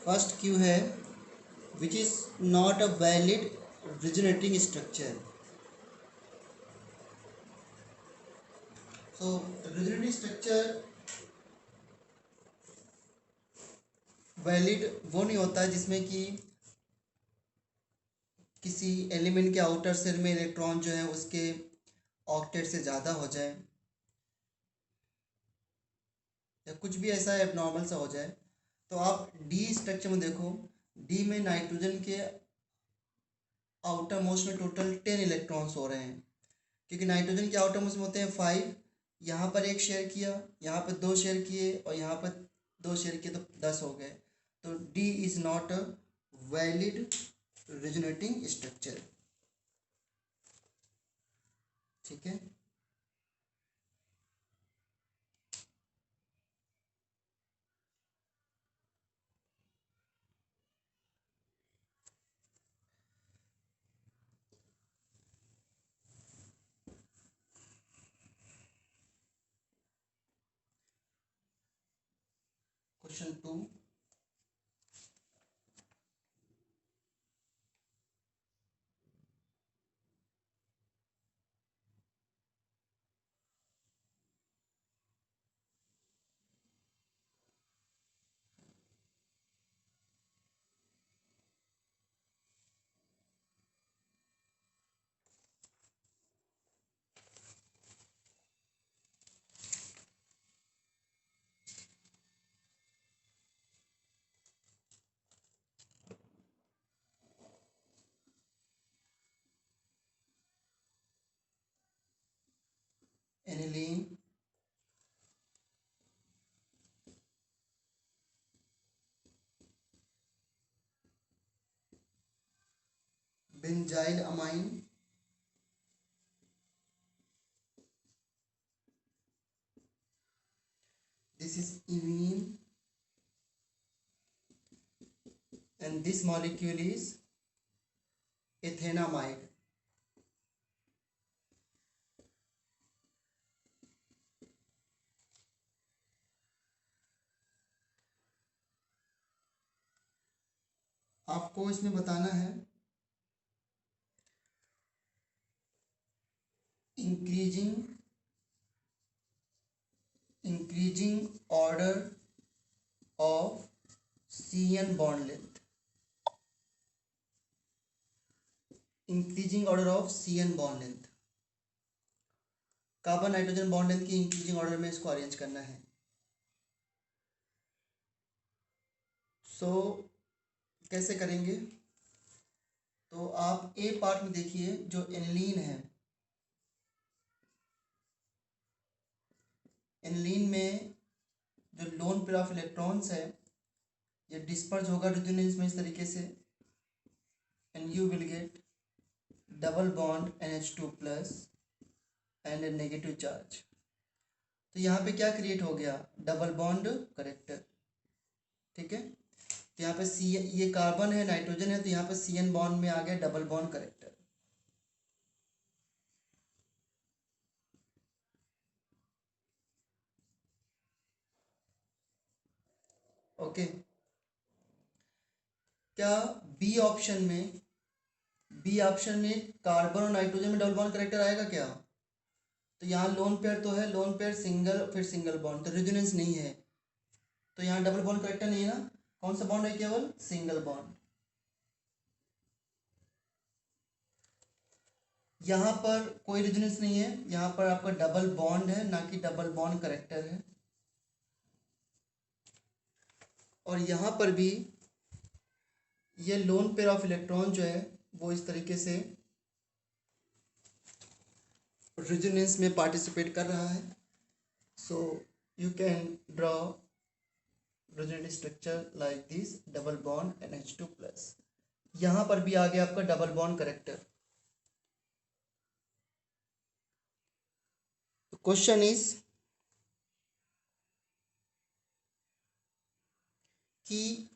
First Q है which is not a valid resonating structure. So resonating structure valid वो नहीं होता जिसमें कि किसी एलिमेंट के आउटर सेल में इलेक्ट्रॉन जो है उसके ऑक्टेट से ज़्यादा हो जाए या कुछ भी ऐसा एबनॉर्मल सा हो जाए। तो आप डी स्ट्रक्चर में देखो, डी में नाइट्रोजन के आउटर मोस्ट में टोटल 10 इलेक्ट्रॉन्स हो रहे हैं, क्योंकि नाइट्रोजन के आउटर मोस्ट में होते हैं 5। यहाँ पर एक शेयर किया, यहाँ पर 2 शेयर किए और यहाँ पर 2 शेयर किए, तो 10 हो गए। तो D is not a valid resonating structure. ठीक है। Question 2, aniline, benzyl amine, this is imine, and this molecule is ethanamide. आपको इसमें बताना है increasing order of CN bond length, increasing order of CN bond length, carbon nitrogen bond length की increasing order में इसको arrange करना है। सो कैसे करेंगे? तो आप ए पार्ट में देखिए, जो एनिलीन है, एनिलीन में जो लोन पेयर ऑफ इलेक्ट्रॉन्स है ये डिस्पर्स होगा रेजोनेंस में इस तरीके से, and you will gate double bond NH2 plus and negative charge. तो यहाँ पे क्या क्रिएट हो गया? Double bond character. ठीक है। तो यहाँ पे सी, ये कार्बन है, नाइट्रोजन है, तो यहाँ पे CN बॉन्ड में आ गया डबल बॉन्ड करेक्टर। ओके। क्या बी ऑप्शन में कार्बन और नाइट्रोजन में डबल बॉन्ड करेक्टर आएगा क्या? तो यहाँ लोन पेयर तो है, लोन पेयर सिंगल, फिर सिंगल बॉन्ड, तो रेजोनेंस नहीं है, तो यहाँ डबल बॉन्ड करेक्टर नहीं है ना। कौन सा बॉन्ड है? केवल सिंगल बॉन्ड। यहाँ पर कोई रेजोनेंस नहीं है, यहाँ पर आपका डबल बॉन्ड है, ना कि डबल बॉन्ड करेक्टर है। और यहाँ पर भी ये लोन पेयर ऑफ इलेक्ट्रॉन जो है वो इस तरीके से रेजोनेंस में पार्टिसिपेट कर रहा है। So you can draw resonant structure like this, double bond NH2 plus. यहाँ पर भी आ गया आपका double bond character. Question is कि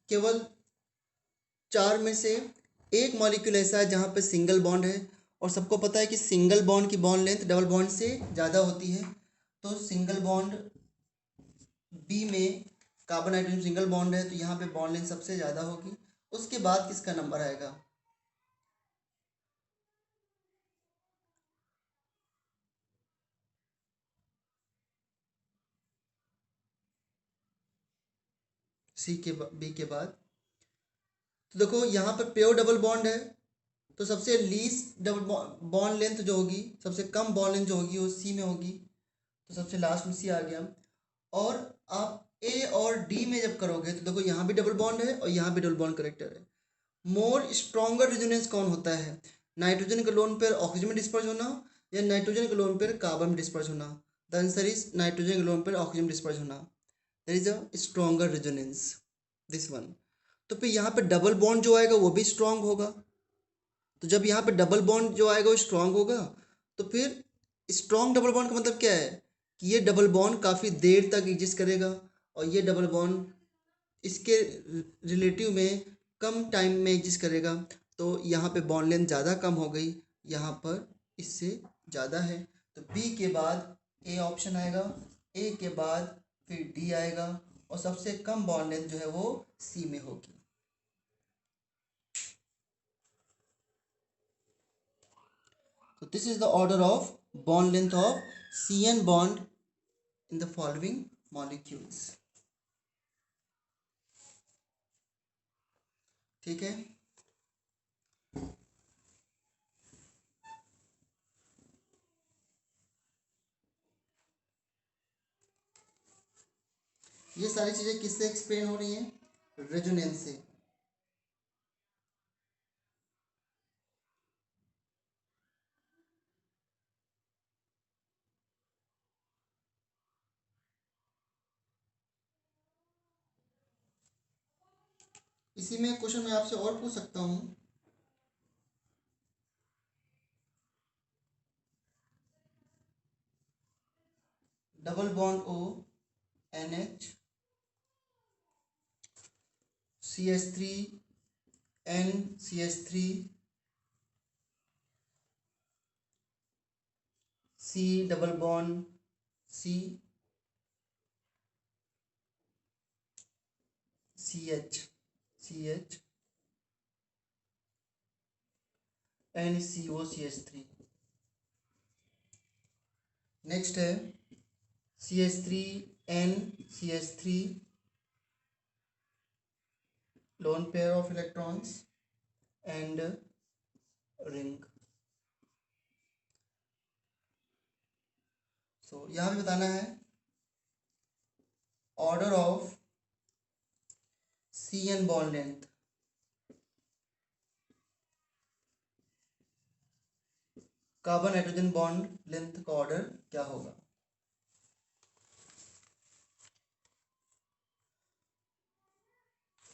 केवल 4 में से एक मॉलिक्यूल ऐसा है जहाँ पे सिंगल बॉन्ड है, और सबको पता है कि सिंगल बॉन्ड की बॉन्ड लेंथ डबल बॉन्ड से ज़्यादा होती है। तो सिंगल बॉन्ड बी में कार्बन नाइट्रोजन सिंगल बॉन्ड है तो यहाँ पे बॉन्ड लेंथ सबसे ज़्यादा होगी, उसके बाद किसका नंबर आएगा? सी के बी के बाद। तो देखो यहाँ पर प्योर डबल बॉन्ड है तो सबसे लीस्ट डबल बॉन्ड लेंथ जो होगी, सबसे कम बॉन्ड लेंथ जो होगी वो सी में होगी, तो सबसे लास्ट में सी आ गया। और आप ए और डी में जब करोगे तो देखो यहाँ भी डबल बॉन्ड है और यहाँ भी डबल बॉन्ड करेक्टर है। मोर स्ट्रॉन्गर रेजोनेंस कौन होता है? नाइट्रोजन के लोन पर ऑक्सीजन में डिस्पर्स होना या नाइट्रोजन के लोन पर कार्बन में डिस्पर्स होना? द आंसर इज नाइट्रोजन के लोन पर ऑक्सीजन डिस्पर्स होना। There is a stronger resonance, this one. तो फिर यहाँ पे डबल बॉन्ड जो आएगा वो भी स्ट्रांग होगा। तो जब यहाँ पे डबल बॉन्ड जो आएगा वो स्ट्रांग होगा, तो फिर स्ट्रांग डबल बॉन्ड का मतलब क्या है कि ये डबल बॉन्ड काफ़ी देर तक एग्जिस्ट करेगा और ये डबल बॉन्ड इसके रिलेटिव में कम टाइम में एग्जिस्ट करेगा। तो यहाँ पे बॉन्ड लेंथ ज़्यादा कम हो गई, यहाँ पर इससे ज़्यादा है। तो बी के बाद ए ऑप्शन आएगा, ए के बाद फिर डी आएगा और सबसे कम बॉन्ड लेंथ जो है वो सी में होगी। So this is the order of bond length of CN bond in the following molecules. ठीक है। ये सारी चीजें किससे एक्सप्लेन हो रही हैं? रेजोनेंस से। इसी में क्वेश्चन मैं आपसे और पूछ सकता हूँ। Double bond O NH CH3 NCH3 C double bond C CH NCOCH3। Next है CH3NCH3 lone pair of electrons and ring। सो यहाँ भी बताना है order of CN bond length. Carbon nitrogen bond length का ऑर्डर क्या होगा?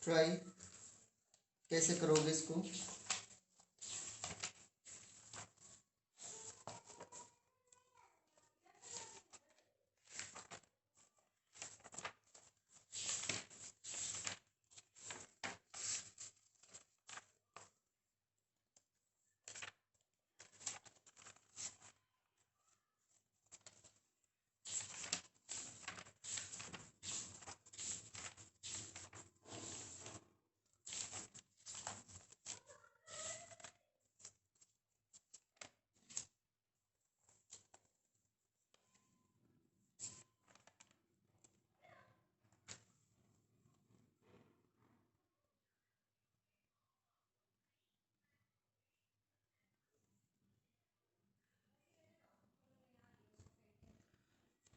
ट्राई कैसे करोगे इसको?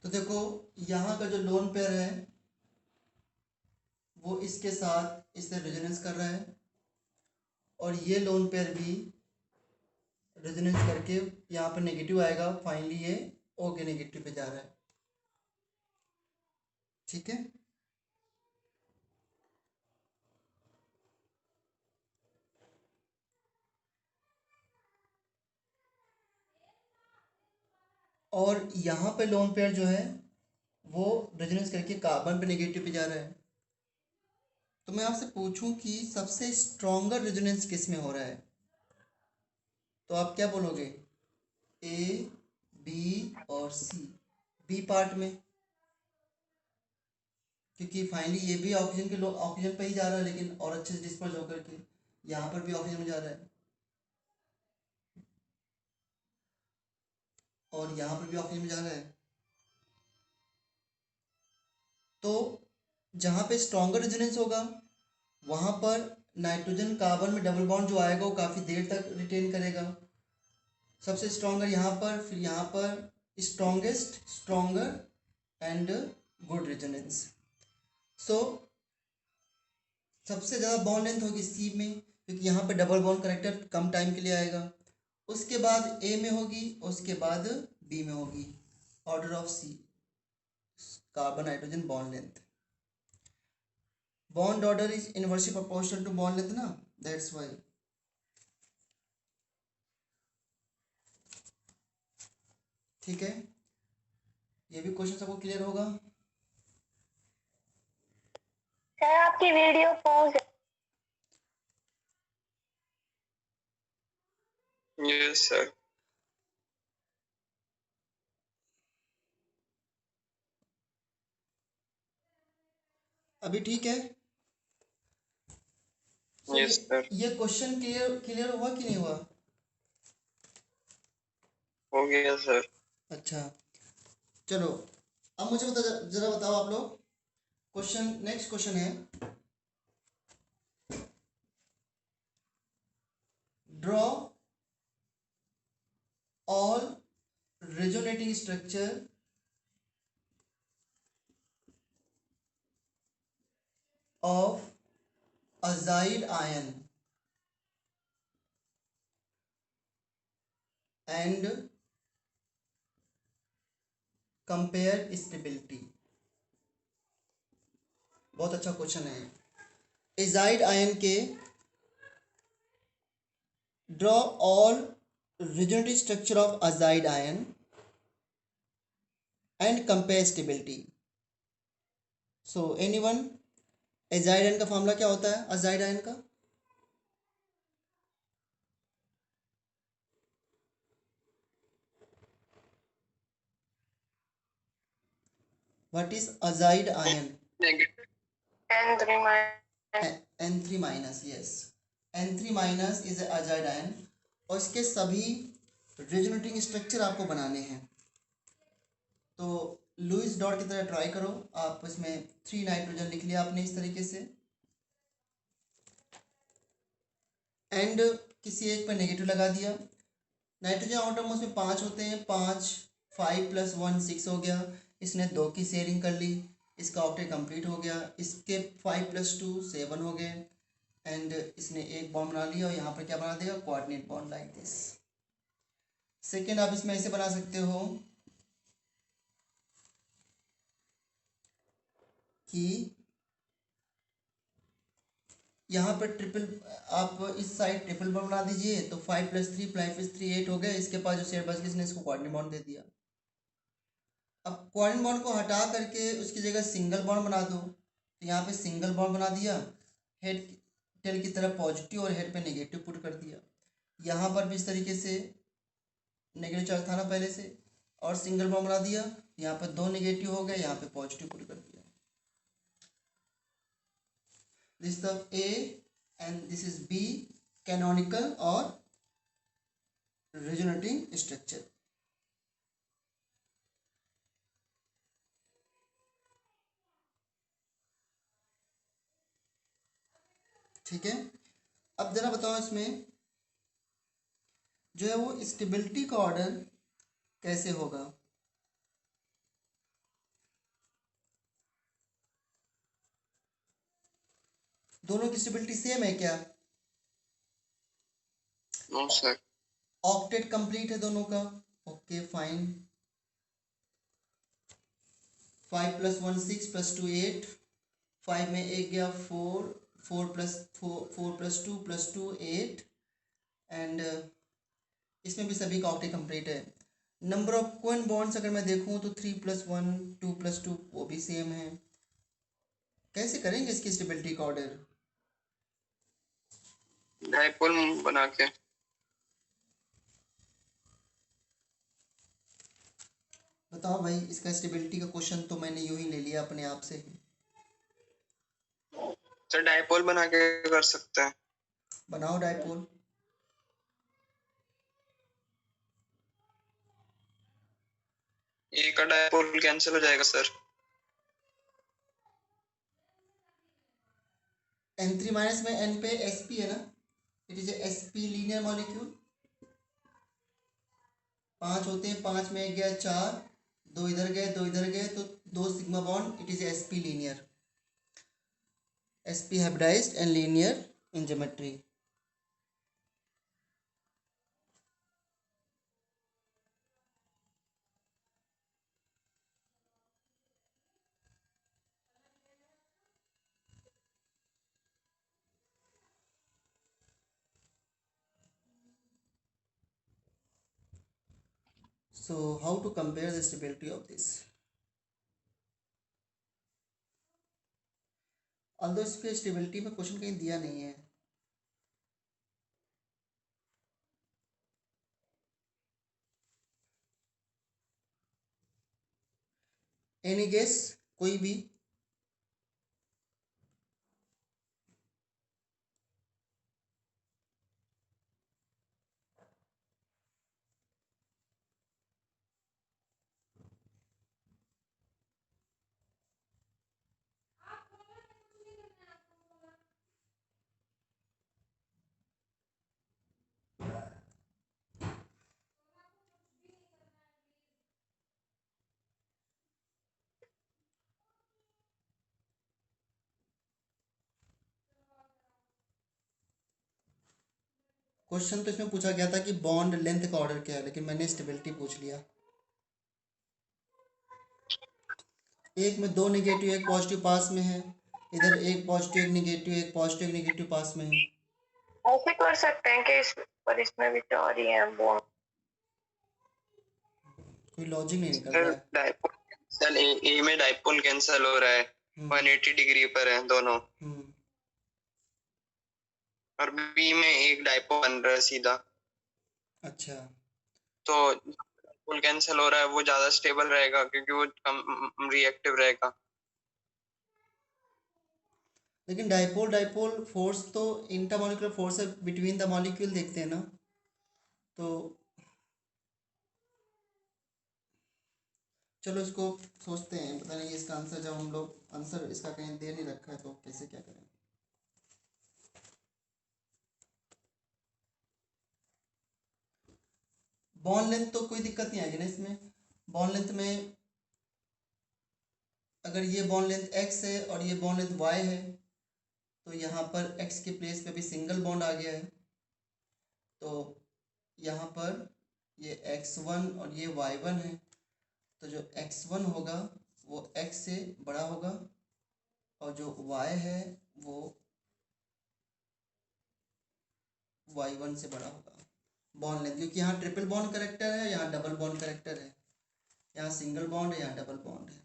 तो देखो यहाँ का जो लोन पेयर है वो इसके साथ इससे रेजोनेंस कर रहा है और ये लोन पेयर भी रेजोनेंस करके यहाँ पर नेगेटिव आएगा, फाइनली ये ओ के नेगेटिव पे जा रहा है। ठीक है। और यहाँ पे लोन पेयर जो है वो रेजोनेंस करके कार्बन पे नेगेटिव पे जा रहा है। तो मैं आपसे पूछूं कि सबसे स्ट्रॉन्गर रेजोनेंस किस में हो रहा है, तो आप क्या बोलोगे? ए, बी और सी। बी पार्ट में क्योंकि फाइनली ये भी ऑक्सीजन पे ही जा रहा है, लेकिन और अच्छे से डिस्पर्स होकर के यहाँ पर भी ऑक्सीजन में जा रहा है और यहाँ पर भी ऑक्सीजन में जा रहा है। तो जहाँ पे स्ट्रॉन्गर रेजोनेंस होगा वहाँ पर नाइट्रोजन कार्बन में डबल बॉन्ड जो आएगा वो काफ़ी देर तक रिटेन करेगा। सबसे स्ट्रॉन्गर यहाँ पर, फिर यहाँ पर strongest, stronger and good resonance. So सबसे ज़्यादा बॉन्ड लेंथ होगी सी में, क्योंकि यहाँ पे डबल बॉन्ड करेक्टर कम टाइम के लिए आएगा। उसके बाद ए में होगी, उसके बाद बी में होगी। Order of C carbon nitrogen bond length, bond order is inversely proportional to bond length ना, दैट्स वाई। ठीक है, ये भी क्वेश्चन सबको क्लियर होगा। सर आपकी वीडियो पॉज है। Yes sir. अभी ठीक है। Yes sir. ये क्वेश्चन क्लियर हुआ कि नहीं हुआ? हो गया सर। अच्छा चलो, अब मुझे जरा बताओ आप लोग। नेक्स्ट क्वेश्चन है, draw all resonating structure of azide ion and compare stability। बहुत अच्छा क्वेश्चन है। एजाइड आयन के draw all resonating structure of azide ion and compare stability। so anyone, azide ion का फॉर्मूला क्या होता है अजाइड आयन का? What is azide ion? N3 minus, yes, N3 minus is azide ion. और इसके सभी resonating structure आपको बनाने हैं। तो लुईस डॉट की तरह ट्राई करो आप। इसमें 3 नाइट्रोजन लिख लिया आपने इस तरीके से, एंड किसी एक पर नेगेटिव लगा दिया। नाइट्रोजन आउटरमोस्ट में 5 होते हैं, 5 5 + 1 6 हो गया। इसने 2 की शेयरिंग कर ली, इसका ऑक्टेट कंप्लीट हो गया। इसके 5 + 2 7 हो गए, एंड इसने एक बॉन्ड बना लिया और यहाँ पर क्या बना देगा, coordinate bond like this. Second आप इसमें ऐसे बना सकते हो कि यहाँ पर ट्रिपल, आप इस साइड ट्रिपल बॉन्ड बना दीजिए, तो 5 + 3 5 + 3 8 हो गए। इसके पास जो शेयर बच गई इसने इसको कोऑर्डिनेट बॉन्ड दे दिया। अब कोऑर्डिनेट बॉन्ड को हटा करके उसकी जगह सिंगल बॉन्ड बना दो। तो यहाँ पे सिंगल बॉन्ड बना दिया, हेड टेल की तरफ पॉजिटिव और हेड पे नेगेटिव पुट कर दिया। यहाँ पर भी इस तरीके से नेगेटिव चार्ज था ना पहले से, और सिंगल बॉन्ड बना दिया। यहाँ पर 2 नेगेटिव हो गए, यहाँ पे पॉजिटिव पुट कर दिया। This the A and this is B, canonical or resonating structure। ठीक है, अब जरा बताओ इसमें जो है वो स्टेबिलिटी का ऑर्डर कैसे होगा? दोनों की स्टेबिलिटी सेम है क्या? No sir. ऑक्टेट कंप्लीट है दोनों का, ओके फाइन। 5 + 1 6 + 2 8, 5 में एक गया 4, 4 + 2 + 2 8, एंड इसमें भी सभी का ऑक्टेट कंप्लीट है। नंबर ऑफ कोइन बॉन्ड्स अगर मैं देखूं तो 3 + 1 2 + 2 वो भी सेम है। कैसे करेंगे इसकी स्टेबिलिटी का ऑर्डर? डायपोल बना के। बताओ भाई, इसका स्टेबिलिटी का क्वेश्चन तो मैंने यूं ही ले लिया अपने आप से ही। सर डायपोल बना के कर सकते हैं। बनाओ डायपोल। ए का डायपोल कैंसिल हो जाएगा सर। N3 माइनस में N पे sp है ना, it is sp linear molecule. 5 होते हैं, 5 में एक गया 4, 2 इधर गए 2 इधर गए, तो 2 sigma bond, it is sp linear, sp hybridized and linear in geometry. So how to compare the stability of this? Although इसके स्टेबिलिटी में क्वेश्चन कहीं दिया नहीं है। एनी गेस, कोई भी? क्वेश्चन तो इसमें पूछा गया था कि बॉन्ड लेंथ का ऑर्डर क्या है, लेकिन मैंने स्टेबिलिटी पूछ लिया। एक में 2 नेगेटिव एक पॉजिटिव पास में है, इधर एक पॉजिटिव एक नेगेटिव, एक पॉजिटिव एक नेगेटिव पास में है। ऐसे कर सकते हैं कि इस पर इसमें भी 4 ही है बॉन्ड। कोई लॉजिक नहीं निकल सर रहा है। डायपोल कैंसिल, ए में डायपोल कैंसिल हो रहा है, 180 डिग्री पर है दोनों, और बी में एक डायपोल बन रहा है सीधा। अच्छा, तो डायपोल कैंसिल हो रहा है, वो ज्यादा स्टेबल रहेगा क्योंकि वो कम रिएक्टिव रहेगा। लेकिन डाइपोल डाइपोल फोर्स तो इंटरमॉलिक्यूलर फोर्स है, बिटवीन द मॉलिक्यूल देखते हैं ना, तो चलो इसको सोचते हैं। पता नहीं इसका आंसर, जब हम लोग आंसर इसका कहीं दे नहीं रखा है तो कैसे क्या करें। बॉन्ड लेंथ तो कोई दिक्कत नहीं आएगी ना इसमें। बॉन्ड लेंथ में अगर ये बॉन्ड लेंथ x है और ये बॉन्ड लेंथ y है, तो यहाँ पर x के प्लेस पे भी सिंगल बॉन्ड आ गया है, तो यहाँ पर ये x1 और ये y1 है, तो जो x1 होगा वो x से बड़ा होगा, और जो y है वो y1 से बड़ा होगा। बॉन्ड लेंथ, क्योंकि यहाँ ट्रिपल बॉन्ड करेक्टर है, यहाँ डबल बॉन्ड करेक्टर है, यहाँ सिंगल बॉन्ड है, यहाँ डबल बॉन्ड है।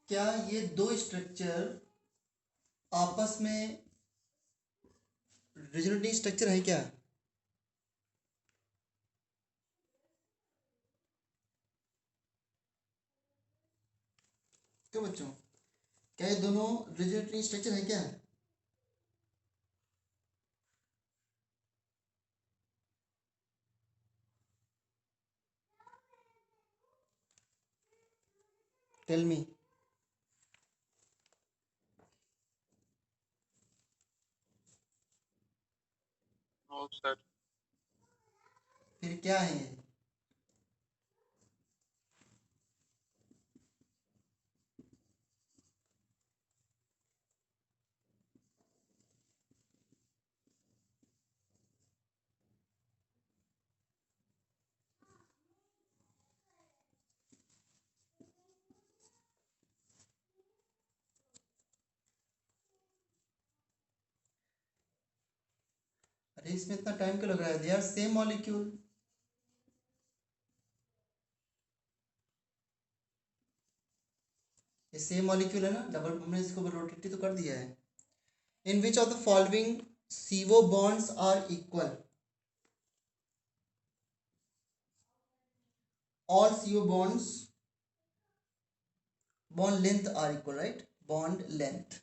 क्या ये दो स्ट्रक्चर आपस में रिजोनेटिंग स्ट्रक्चर है क्या? क्यों बच्चों, क्या ये दोनों रिजोनेटिंग स्ट्रक्चर है क्या? Tell me. No sir. फिर क्या है ये? अरे इसमें इतना टाइम क्यों लग रहा है? They are same molecule. ये सेम मॉलिक्यूल है ना, डबल, हमने इसको रोटेट तो कर दिया है। In which of the following CO bonds are equal? all CO bonds bond length are equal, right? Bond length.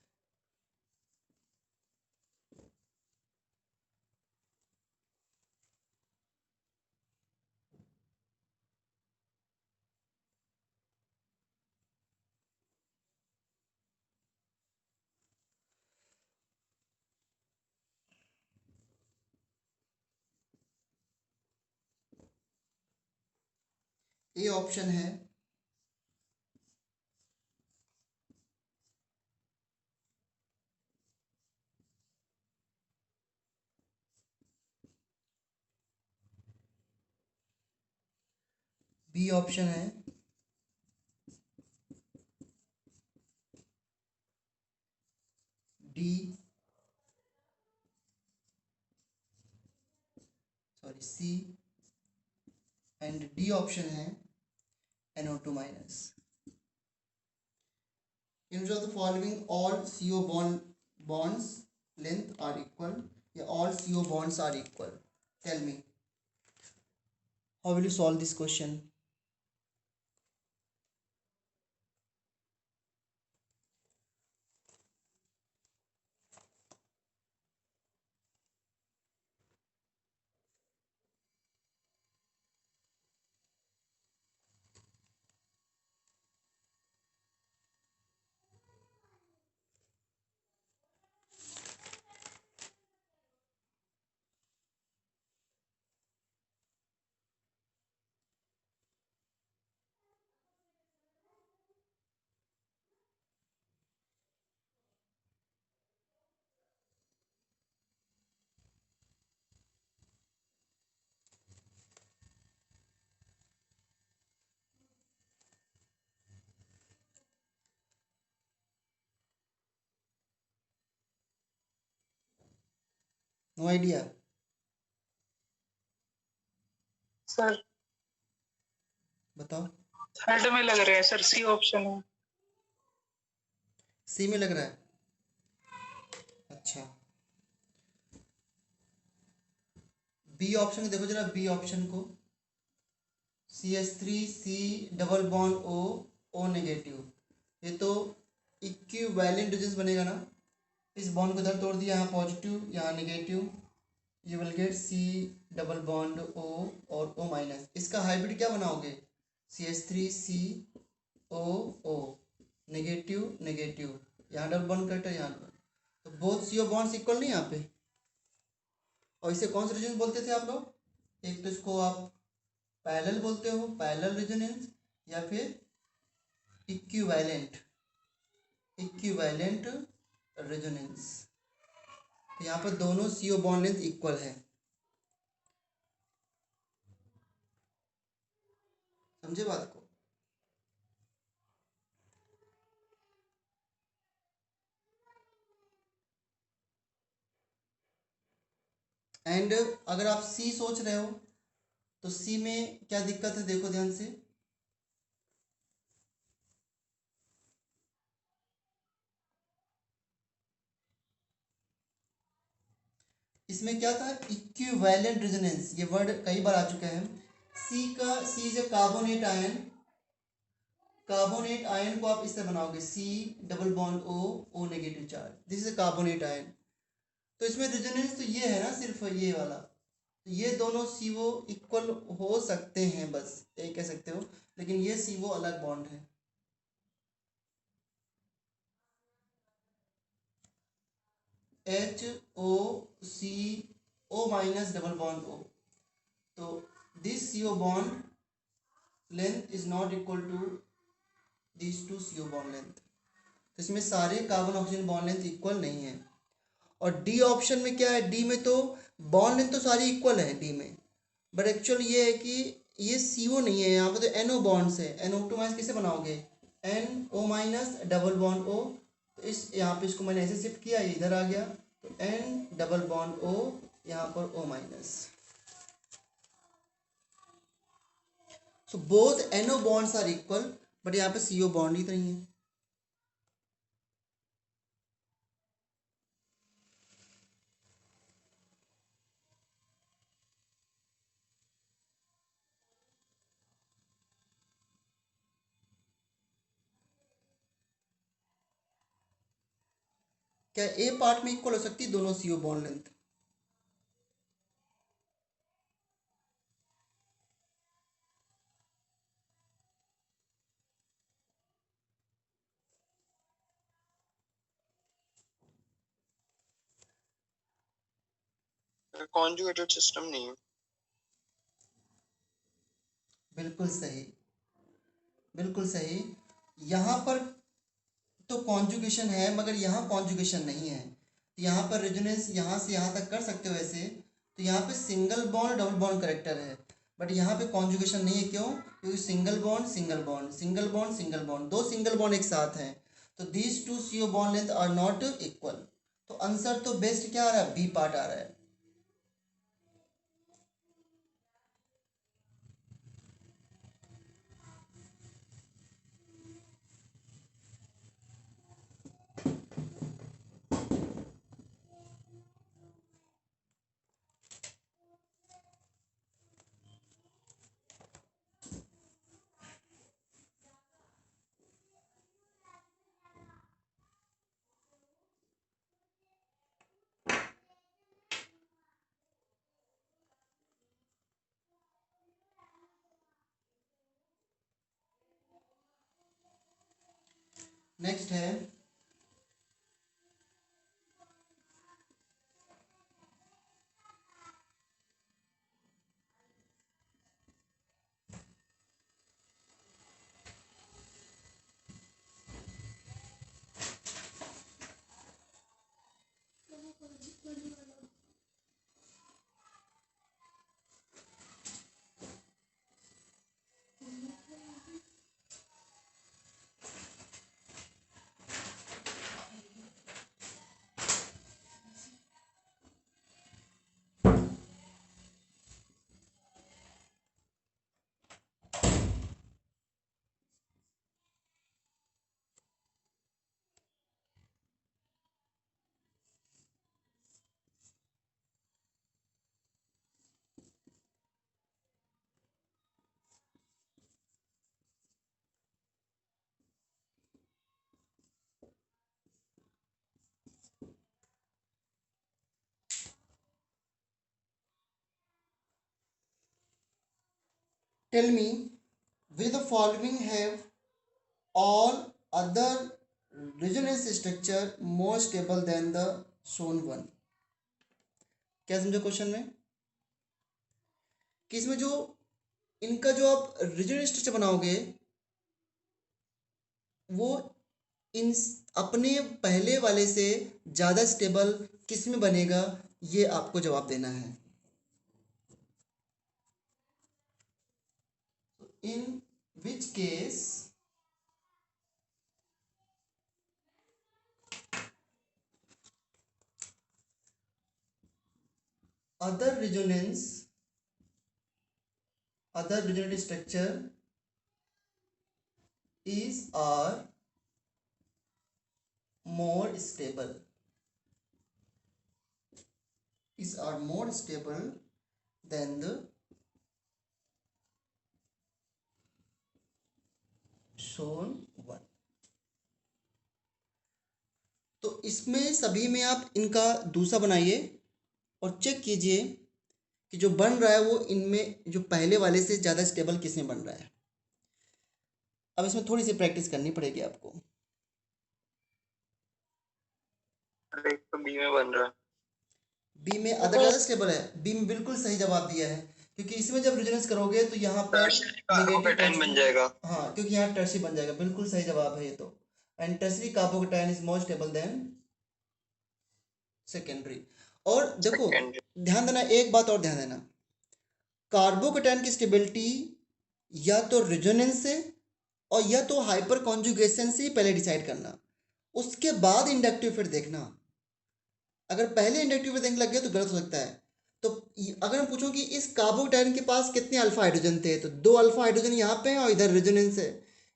A option है बी ऑप्शन है D, sorry C, and D option है NO2 minus. In which of the following all CO bonds length are equal, या all CO bonds are equal? Tell me, how will you solve this question? No idea? Sir बताओ। Third में लग रहे हैं sir, C option है। सी में लग रहा है? अच्छा, बी ऑप्शन को देखो जरा, बी ऑप्शन को, CH3C double bond O negative, ये तो इक्विवेलेंट डिस्टेंस बनेगा ना। इस बॉन्ड को इधर तोड़ दिया, यहाँ पॉजिटिव यहाँ negative, you will gate C double bond O और O माइनस। इसका हाइब्रिड क्या बनाओगे? CH3COO नेगेटिव नेगेटिव, यहाँ डबल बॉन्ड करेक्ट है, यहाँ तो बोथ CO बॉन्ड्स इक्वल नहीं यहाँ पे। और इसे कौन सा रेजोनेंस बोलते थे आप लोग? एक तो इसको आप पैरेलल बोलते हो, पैरेलल रेजोनेंस, या फिर इक्विवेलेंट, इक्विवेलेंट रेजोनेंस। तो यहाँ पर दोनों CO बॉन्ड लेंथ इक्वल है, समझे बात को? एंड अगर आप C सोच रहे हो तो C में क्या दिक्कत है देखो ध्यान से। इसमें क्या था? इक्विवेलेंट रेजोनेंस, ये वर्ड कई बार आ चुका है। C is a carbonate ion, carbonate ion को आप इससे बनाओगे C double bond O negative charge, this is a carbonate ion. तो इसमें रेजोनेंस तो ये है ना, सिर्फ ये वाला, तो ये दोनों CO इक्वल हो सकते हैं, बस यही कह सकते हो, लेकिन ये CO अलग बॉन्ड है। HOCO minus double bond O, तो this CO bond length is not equal to this two CO bond length. तो इसमें सारे carbon oxygen bond length equal नहीं है। और डी ऑप्शन में क्या है? डी में तो बॉन्ड लेंथ तो सारी इक्वल है डी में, बट एक्चुअल ये है कि ये CO नहीं है, यहाँ पे तो NO बॉन्ड्स है। NO2 माइनस कैसे बनाओगे? NO minus double bond O, तो इस यहाँ पे इसको मैंने ऐसे शिफ्ट किया, ये इधर आ गया, तो N डबल बॉन्ड O यहाँ पर O minus. So both NO bonds are equal, but यहाँ पे CO बॉन्ड ही तो नहीं है। क्या ए पार्ट में इक्वल हो सकती है दोनों CO bond length? Conjugated system नहीं है। बिल्कुल सही, बिल्कुल सही। यहाँ पर तो कॉन्जुगेशन है, मगर यहाँ कॉन्जुगेशन नहीं है। तो यहाँ पर रेजोनेंस यहाँ से यहाँ तक कर सकते हो ऐसे, तो यहाँ पे single bond double bond character है, बट यहाँ पे कॉन्जुगेशन नहीं है। क्यों? क्योंकि single bond single bond single bond single bond, दो सिंगल बॉन्ड एक साथ हैं, तो these two CO bond length are not equal. तो आंसर तो बेस्ट क्या आ रहा है? बी पार्ट आ रहा है। नेक्स्ट है Tell me, which the following have all other resonance structure more stable than the shown one? क्या समझो क्वेश्चन में कि इसमें जो इनका जो आप रेजोनेंस स्ट्रक्चर बनाओगे वो इन अपने पहले वाले से ज़्यादा स्टेबल किस में बनेगा, ये आपको जवाब देना है। In which case other resonance structure is are more stable, than the shown one। तो इसमें सभी में आप इनका दूसरा बनाइए और चेक कीजिए कि जो बन रहा है वो इनमें जो पहले वाले से ज़्यादा स्टेबल किस में बन रहा है। अब इसमें थोड़ी सी प्रैक्टिस करनी पड़ेगी आपको। एक तो बी में बन रहा है। बी में अदर ज़्यादा स्टेबल है। बी में बिल्कुल सही जवाब दिया है, क्योंकि इसमें जब रेजोनेंस करोगे तो यहाँ पर कार्बोकैटायन बन जाएगा। हाँ, क्योंकि यहाँ टर्सी बन जाएगा। बिल्कुल सही जवाब है ये तो। And tertiary carbocation is more stable then secondary. और देखो ध्यान देना, एक बात और ध्यान देना, कार्बोकैटायन की स्टेबिलिटी या तो रेजोनेंस से और या तो हाइपर कॉन्जुगेशन से ही पहले डिसाइड करना, उसके बाद इंडक्टिव फिर देखना। अगर पहले इंडक्टिव फिर देखने लग गए तो गलत हो सकता है। तो अगर हम पूछूं कि इस कार्बोकैटायन के पास कितने अल्फा हाइड्रोजन थे, तो 2 अल्फा हाइड्रोजन यहाँ पे हैं और इधर रेजोनेंस है।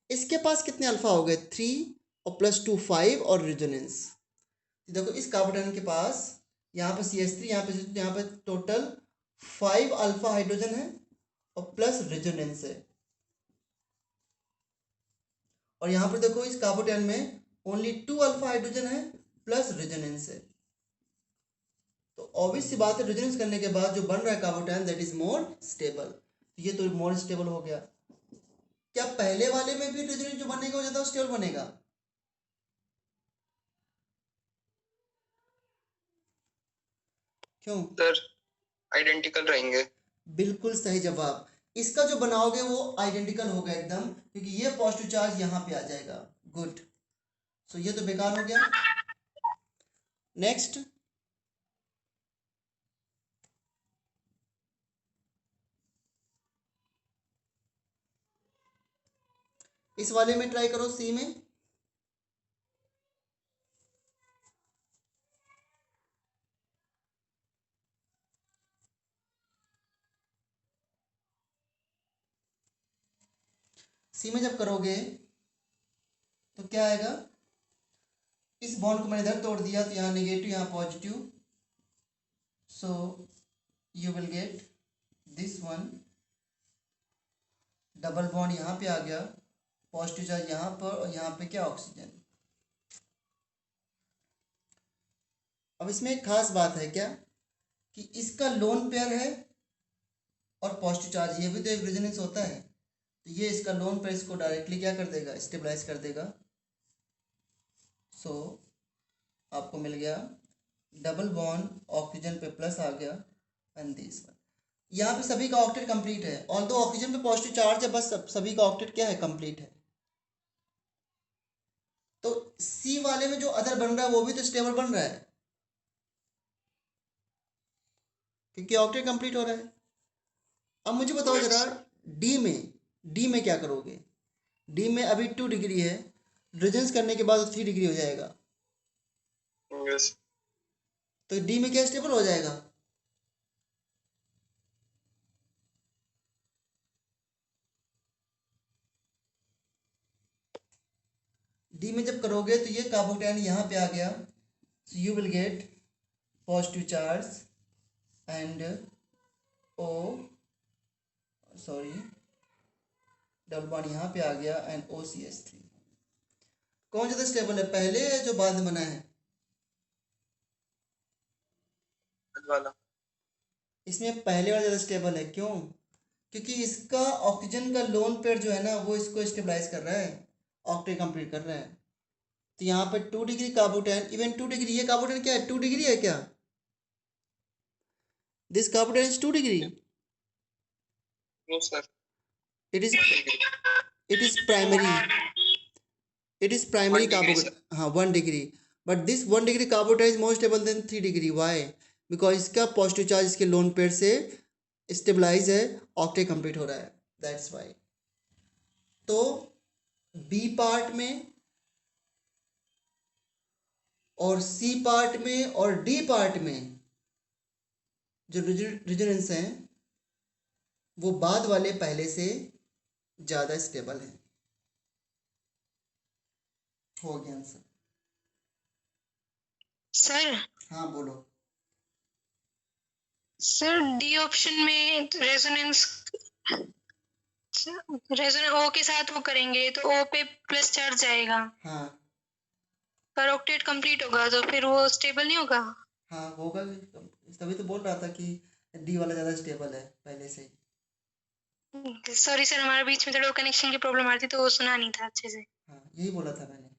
इसके पास कितने अल्फा हो गए? 3 और +2 5 और रेजोनेंस। देखो इस कार्बोकैटायन के पास यहाँ पे CH3, यहाँ पे टोटल 5 अल्फा हाइड्रोजन है और प्लस रेजोनेंस है। और यहाँ पर देखो इस कार्बोकैटायन में ओनली 2 अल्फा हाइड्रोजन है प्लस रेजोनेंस है। तो ऑब्वियस सी बात है, रेजोनेंस करने के बाद जो बन रहा है carbocation that is more stable. ये तो मोर स्टेबल हो गया। क्या पहले वाले में भी रेजोनेंस जो बनेगा वो ज्यादा स्टेबल बनेगा? क्यों? सर आइडेंटिकल रहेंगे। बिल्कुल सही जवाब। इसका जो बनाओगे वो आइडेंटिकल होगा एकदम, क्योंकि ये पॉजिटिव चार्ज यहाँ पे आ जाएगा। गुड। सो ये तो बेकार हो गया। नेक्स्ट, इस वाले में ट्राई करो, सी में। सी में जब करोगे तो क्या आएगा? इस बॉन्ड को मैंने इधर तोड़ दिया तो यहाँ नेगेटिव यहाँ positive, so you will get this one. Double bond यहाँ पे आ गया, पॉजिटिव चार्ज यहाँ पर और यहाँ पे क्या ऑक्सीजन। अब इसमें एक खास बात है क्या कि इसका लोन पेयर है और पॉजिटिव चार्ज, ये भी तो एक रेजोनेंस होता है। तो ये इसका लोन पेयर इसको डायरेक्टली क्या कर देगा? स्टेबलाइज कर देगा। सो आपको मिल गया डबल बॉन्ड, ऑक्सीजन पे प्लस आ गया एंड दिस वन। यहाँ पे सभी का ऑक्टेट कंप्लीट है, ऑल्दो ऑक्सीजन पे पॉजिटिव चार्ज है, बस सभी का ऑक्टेट क्या है? कंप्लीट है। तो सी वाले में जो अदर बन रहा है वो भी तो स्टेबल बन रहा है, क्योंकि ऑक्टेट कंप्लीट हो रहा है। अब मुझे बताओ जरा, डी में क्या करोगे? डी में अभी 2 डिग्री है, रेजोनेंस करने के बाद 3 डिग्री हो जाएगा। यस। तो डी में क्या स्टेबल हो जाएगा? डी में जब करोगे तो ये कार्बोकैटायन यहाँ पे आ गया, so you will get positive charge and O sorry double bond यहाँ पे आ गया एंड OCH3। कौन ज़्यादा स्टेबल है, पहले या जो बाद में बना है? वाला। इसमें पहले वाला ज़्यादा स्टेबल है। क्यों? क्योंकि इसका ऑक्सीजन का लोन पेयर जो है ना वो इसको स्टेबलाइज कर रहा है, ऑक्टेट कंप्लीट कर रहा है। तो यहाँ पर 2 डिग्री कार्बोकैटायन, इवन 2 डिग्री, ये कार्बोकैटायन क्या है? 2 डिग्री है क्या? This carbocation is 2 degree. No sir. It is primary, it is primary 1 degree sir. carbohydrate, हाँ 1 degree. But this 1 degree carbohydrate is more stable than 3 degree. Why? Because इसका positive charge इसके lone pair से stabilize है, octet complete हो रहा है, that's why. तो B part में और सी पार्ट में और डी पार्ट में जो रेजोनेंस हैं वो बाद वाले पहले से ज़्यादा स्टेबल है। हो गया आंसर। सर हाँ बोलो। सर डी ऑप्शन में रेजोनेंस ओ के साथ वो करेंगे तो ओ पे प्लस चार्ज जाएगा, हाँ पर ऑक्टेट कंप्लीट होगा तो फिर वो स्टेबल नहीं होगा। हाँ होगा, तभी तो बोल रहा था कि डी वाला ज़्यादा स्टेबल है पहले से ही। सॉरी सर, हमारे बीच में थोड़ा कनेक्शन की प्रॉब्लम आ रही थी तो वो सुना नहीं था अच्छे से। हाँ यही बोला था मैंने,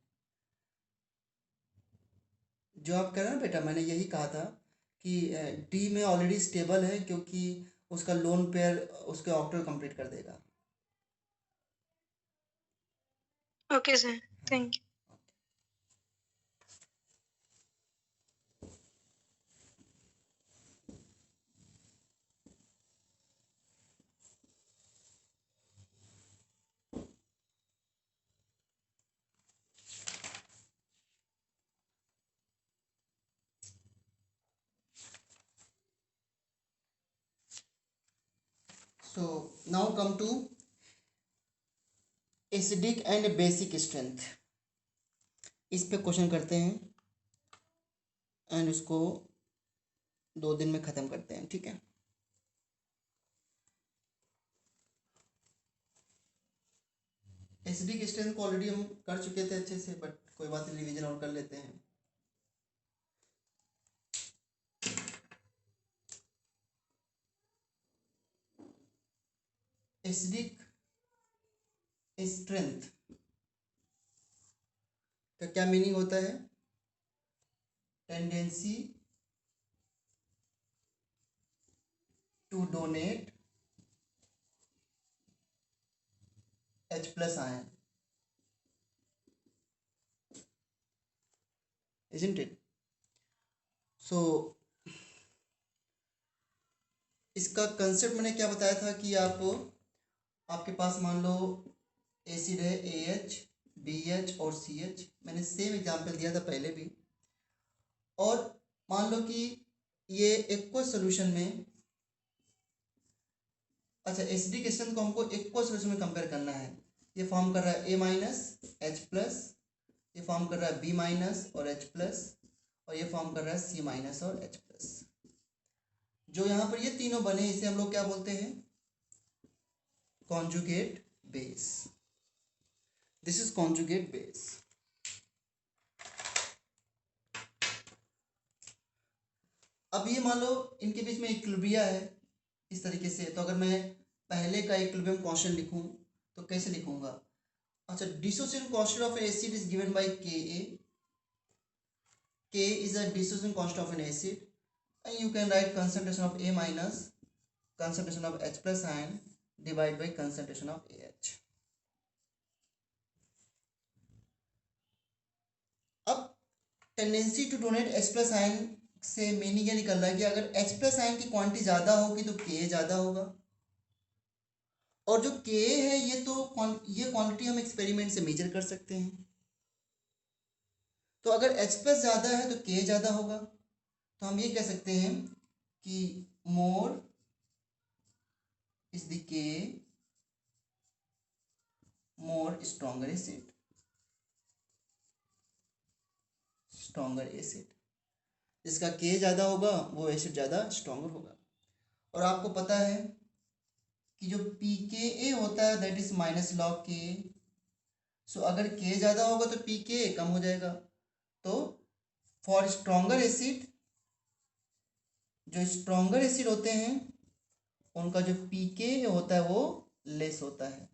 जो आप कह रहे हैं ना बेटा, मैंने यही कहा था कि डी में ऑलरेडी स्टेबल है, क्योंकि उसका लोन पेयर उसके ऑक्टेट कंप्लीट कर देगा। Okay sir, thank you. So now come to acidic and basic strength, इस पे क्वेश्चन करते हैं एंड उसको 2 दिन में ख़त्म करते हैं, ठीक है। एसिडिक स्ट्रेंथ को ऑलरेडी हम कर चुके थे अच्छे से, बट कोई बात नहीं, रिवीजन और कर लेते हैं। एसिडिक स्ट्रेंथ का क्या मीनिंग होता है? Tendency to donate H+ ion, isn't it? So इसका कंसेप्ट मैंने क्या बताया था कि आपके पास मान लो एसिड है AH, BH और CH, मैंने सेम एग्जांपल दिया था पहले भी। और मान लो कि ये एक्वस सोल्यूशन में, अच्छा एसिडिक स्ट्रेंथ को हमको एक्वस सोल्यूशन में कंपेयर करना है। ये फॉर्म कर रहा है A-H+, ये फॉर्म कर रहा है B- और H+, और ये फॉर्म कर रहा है C- और H+। जो यहाँ पर ये तीनों बने इसे हम लोग क्या बोलते हैं? Conjugate base. This is conjugate base. अब ये मान लो इनके बीच में इक्विलिब्रिया है इस तरीके से, तो अगर मैं पहले का इक्विलिब्रियम कांस्टेंट लिखूं तो कैसे लिखूंगा? अच्छा, dissociation constant of N acid is given by Ka. K is a dissociation constant of an acid, and you can write concentration of A minus concentration of H+ ion divided by concentration of AH. अब tendency to donate H+ ion से meaning ये निकल रहा है कि अगर H+ ion की quantity ज़्यादा होगी तो Ka ज़्यादा होगा, और जो Ka है ये क्वांटिटी हम एक्सपेरिमेंट से मेजर कर सकते हैं। तो अगर H+ ज़्यादा है तो Ka ज़्यादा होगा, तो हम ये कह सकते हैं कि more is the Ka, more stronger acid, जिसका Ka ज़्यादा होगा वो एसिड ज़्यादा स्ट्रॉन्गर होगा। और आपको पता है कि जो pKa होता है दैट इज -log Ka। सो अगर K ज़्यादा होगा तो pKa कम हो जाएगा। तो फॉर स्ट्रॉन्गर एसिड, जो स्ट्रॉन्गर एसिड होते हैं उनका जो pKa होता है वो लेस होता है,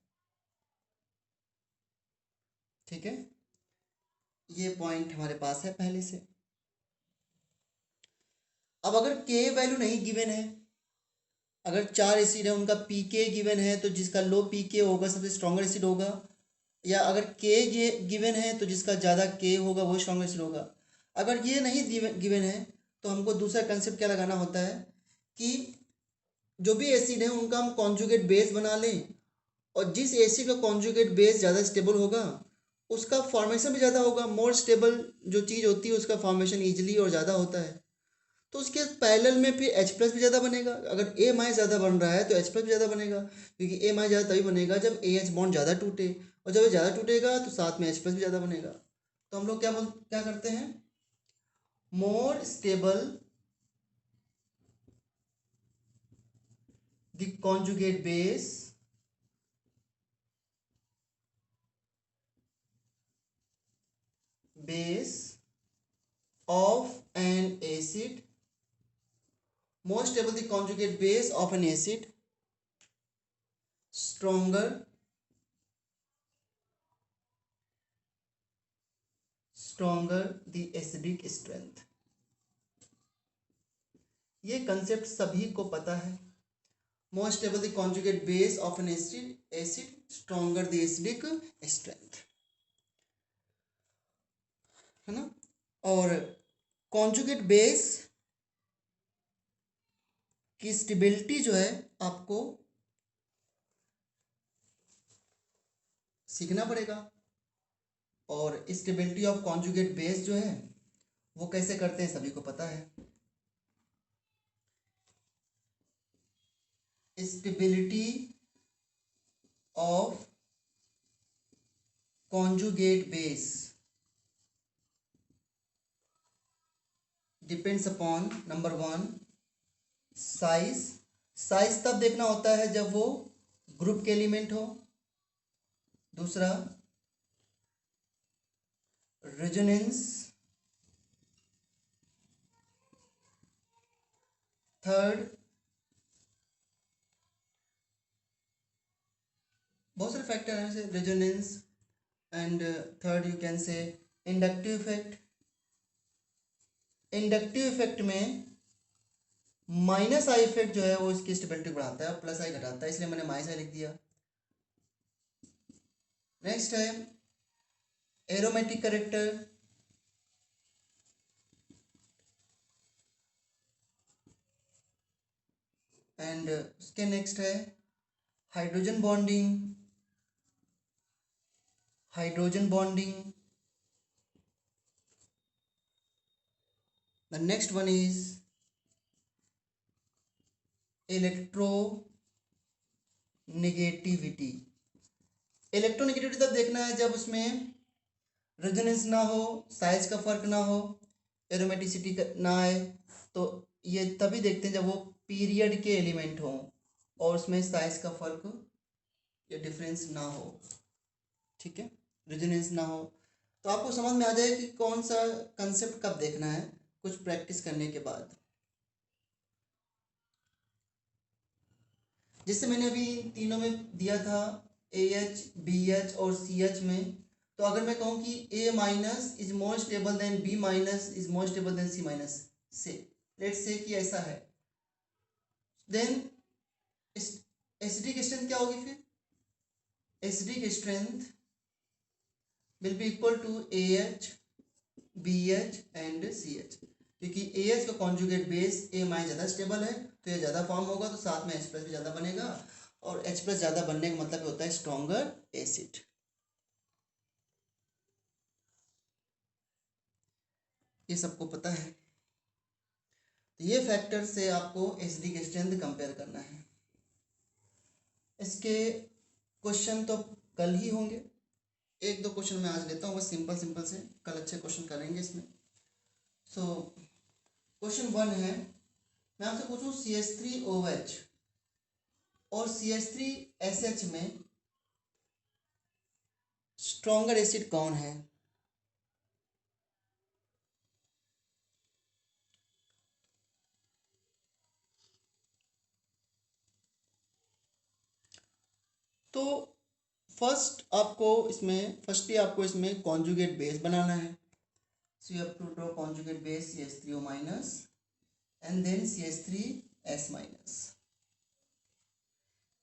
ठीक है। ये पॉइंट हमारे पास है पहले से। अब अगर K वैल्यू नहीं गिवन है, अगर 4 एसिड है उनका pK गिवन है, तो जिसका लो pK होगा सबसे स्ट्रॉन्गर एसिड होगा, या अगर K गिवन है तो जिसका ज़्यादा K होगा वो स्ट्रॉन्गर एसिड होगा। अगर ये नहीं गिवन है तो हमको दूसरा कंसेप्ट क्या लगाना होता है कि जो भी एसिड है उनका हम कॉन्जुगेट बेस बना लें, और जिस एसिड का कॉन्जुगेट बेस ज़्यादा स्टेबल होगा उसका फॉर्मेशन भी ज़्यादा होगा। मोर स्टेबल जो चीज़ होती है उसका फॉर्मेशन ईजिली और ज़्यादा होता है, तो उसके पैरेलल में फिर H+ भी ज़्यादा बनेगा। अगर A- ज़्यादा बन रहा है तो H+ भी ज़्यादा बनेगा, क्योंकि A- ज़्यादा तभी बनेगा जब AH बॉन्ड ज़्यादा टूटे, और जब ये ज़्यादा टूटेगा तो साथ में H+ भी ज़्यादा बनेगा। तो हम लोग क्या करते हैं? More stable the conjugate base of an acid, more stable the conjugate base of an acid, stronger the acidic strength। ये कंसेप्ट सभी को पता है। more stable the conjugate base of an acid, stronger the acidic strength, है ना। और conjugate base की stability जो है आपको सीखना पड़ेगा, और स्टेबिलिटी ऑफ कॉन्जुगेट बेस जो है वो कैसे करते हैं सभी को पता है। Stability of conjugate base depends upon number one size. Size तब देखना होता है जब वो ग्रुप के एलिमेंट हो. दूसरा रेजोनेंस. थर्ड बहुत सारे फैक्टर हैं जैसे resonance and third you can say inductive effect. Inductive effect में माइनस आई इफेक्ट जो है वो इसकी स्टेबिलिटी बढ़ाता है, प्लस आई घटाता है, इसलिए मैंने माइनस आई लिख दिया. नेक्स्ट है एरोमेटिक करेक्टर. एंड उसके नेक्स्ट है hydrogen bonding. Hydrogen bonding. The next one is electronegativity. Electronegativity तब देखना है जब उसमें रेजोनेंस ना हो, साइज का फर्क ना हो, एरोमेटिसिटी ना आए. तो ये तभी देखते हैं जब वो पीरियड के एलिमेंट हों और उसमें साइज का फर्क या डिफरेंस ना हो. ठीक है, रेजोनेंस ना हो. तो आपको समझ में आ जाए कि कौन सा कंसेप्ट कब देखना है कुछ प्रैक्टिस करने के बाद. जैसे मैंने अभी तीनों में दिया था AH, BH और CH में. तो अगर मैं कहूँ कि A minus is more stable then B minus is more stable then C minus, से लेट्स से कि ऐसा है, देन एसिडिक स्ट्रेंथ क्या होगी फिर? Acidic strength will be equal to AH, BH and CH. क्योंकि AH का कॉन्जुगेट बेस A माइनस ज़्यादा स्टेबल है तो ये ज़्यादा फॉर्म होगा, तो साथ में H प्लस भी ज़्यादा बनेगा, और H प्लस ज़्यादा बनने का मतलब होता है स्ट्रॉन्गर एसिड. ये सबको पता है. तो ये फैक्टर से आपको एसिडिक स्ट्रेंथ कंपेयर करना है. इसके क्वेश्चन तो कल ही होंगे. एक दो क्वेश्चन मैं आज लेता हूँ बस, सिंपल सिंपल से. कल अच्छे क्वेश्चन करेंगे इसमें. सो क्वेश्चन 1 है, मैं आपसे पूछूं CH3OH और CH3SH में स्ट्रॉन्गर एसिड कौन है? तो फर्स्टली आपको इसमें कॉन्जुगेट बेस बनाना है. So you have to draw conjugate base CH3O minus and then CH3S minus.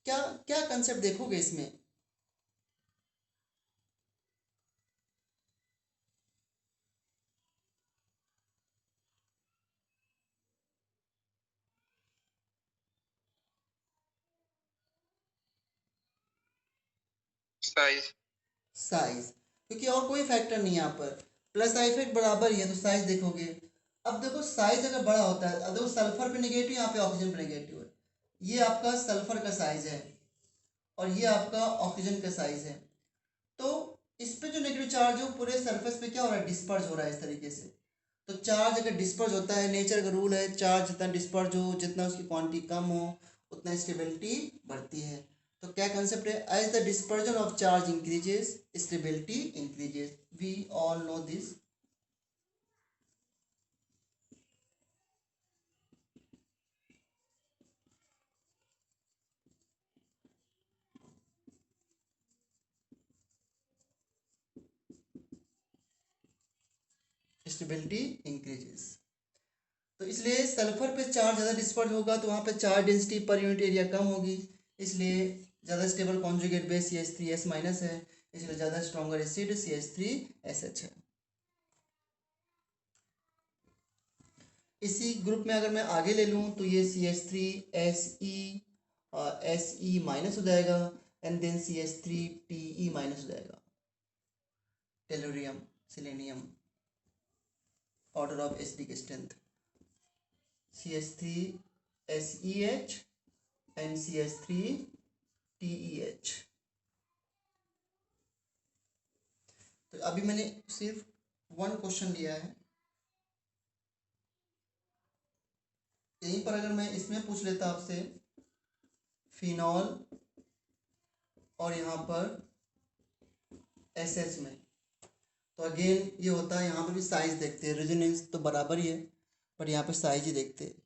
क्या क्या कंसेप्ट देखोगे इसमें? साइज, क्योंकि और कोई फैक्टर नहीं है यहाँ पर. प्लस आई इफेक्ट बराबर ही है तो साइज देखोगे. अब देखो साइज अगर बड़ा होता है, अब देखो सल्फर पे नेगेटिव, यहाँ पे ऑक्सीजन पे नेगेटिव है. ये आपका सल्फर का साइज है और ये आपका ऑक्सीजन का साइज है. तो इस पे जो नेगेटिव चार्ज है पूरे सरफेस पे क्या हो रहा है? डिस्पर्ज हो रहा है इस तरीके से. तो चार्ज अगर डिस्पर्ज होता है, नेचर का रूल है, चार्ज जितना डिस्पर्ज हो, जितना उसकी क्वांटिटी कम हो, उतना स्टेबिलिटी बढ़ती है. तो क्या कंसेप्ट है? As the dispersion of charge increases stability increases. We all know this. Stability increases. तो इसलिए सल्फर पे चार्ज ज़्यादा डिस्पर्ज होगा तो वहाँ पे charge density per unit area कम होगी, इसलिए ज़्यादा stable conjugate base CH3S minus है, इसलिए ज़्यादा स्ट्रॉन्गर एसिड CH3SH है. इसी ग्रुप में अगर मैं आगे ले लूँ तो ये CH3SE माइनस हो जाएगा एंड देन CH3TE माइनस हो जाएगा. Tellurium, selenium, order of acidic strength CH3SEH NCH3TeH। तो अभी मैंने सिर्फ वन क्वेश्चन लिया है। यहीं पर अगर मैं इसमें पूछ लेता आपसे फिनॉल और यहाँ पर SH में, तो अगेन ये होता है, यहाँ पर भी साइज देखते हैं, रेजोनेंस तो बराबर ही है पर यहाँ पे साइज ही देखते हैं।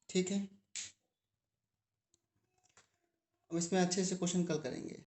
ठीक है, अब इसमें अच्छे से क्वेश्चन कल करेंगे।